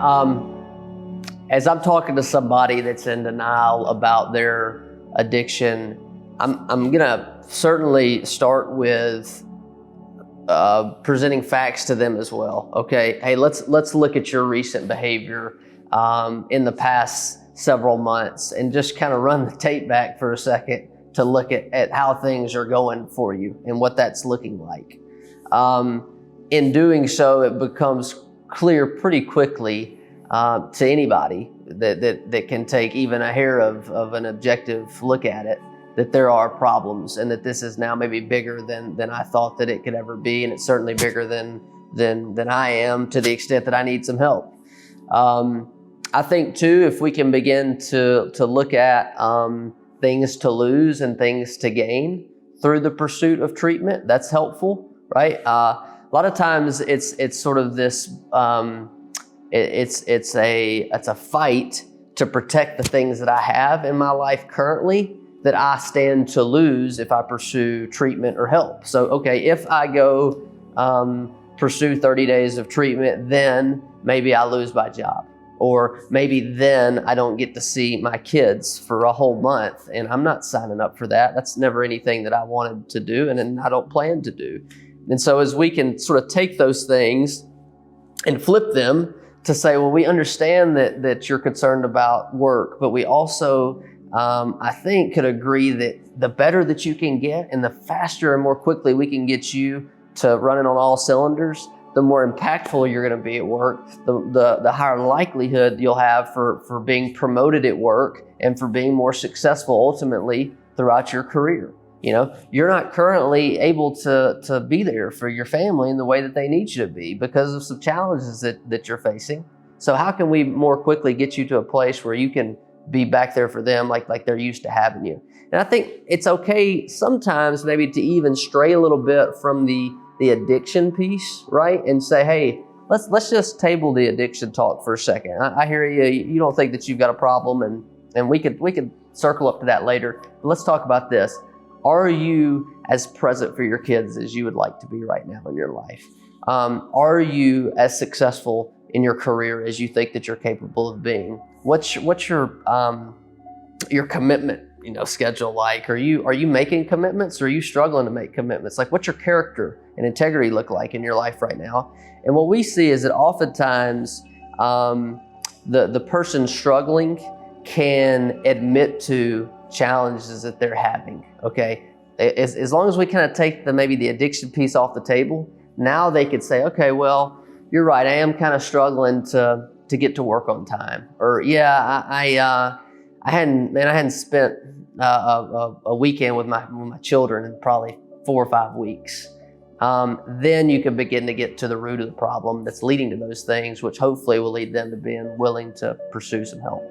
As I'm talking to somebody that's in denial about their addiction, I'm gonna certainly start with presenting facts to them as well. Okay, hey, let's look at your recent behavior in the past several months and just kind of run the tape back for a second to look at how things are going for you and what that's looking like. In doing so, it becomes clear pretty quickly to anybody that can take even a hair of an objective look at it, that there are problems and that this is now maybe bigger than I thought that it could ever be, and it's certainly bigger than I am, to the extent that I need some help. I think too, if we can begin to look at things to lose and things to gain through the pursuit of treatment, that's helpful, right? A lot of times it's sort of this it's a fight to protect the things that I have in my life currently that I stand to lose if I pursue treatment or help. So, okay, if I go pursue 30 days of treatment, then maybe I lose my job. Or maybe then I don't get to see my kids for a whole month, and I'm not signing up for that. That's never anything that I wanted to do, and I don't plan to do. And so as we can sort of take those things and flip them to say, well, we understand that you're concerned about work, but we also, I think, could agree that the better that you can get and the faster and more quickly we can get you to running on all cylinders, the more impactful you're going to be at work, the higher likelihood you'll have for being promoted at work and for being more successful ultimately throughout your career. You know, you're not currently able to be there for your family in the way that they need you to be because of some challenges that you're facing. So how can we more quickly get you to a place where you can be back there for them like they're used to having you? And I think it's okay sometimes maybe to even stray a little bit from the addiction piece, right? And say, hey, let's just table the addiction talk for a second. I hear you. You don't think that you've got a problem, and we could circle up to that later. But let's talk about this. Are you as present for your kids as you would like to be right now in your life? Are you as successful in your career as you think that you're capable of being? What's your commitment, schedule like? Are you making commitments, or are you struggling to make commitments? Like, what's your character and integrity look like in your life right now? And what we see is that oftentimes the person struggling can admit to challenges that they're having. Okay, as long as we kind of take maybe the addiction piece off the table, now they could say, okay, well, you're right, I am kind of struggling to get to work on time, or yeah, I hadn't spent a weekend with my children in probably 4 or 5 weeks. Then you can begin to get to the root of the problem that's leading to those things, which hopefully will lead them to being willing to pursue some help.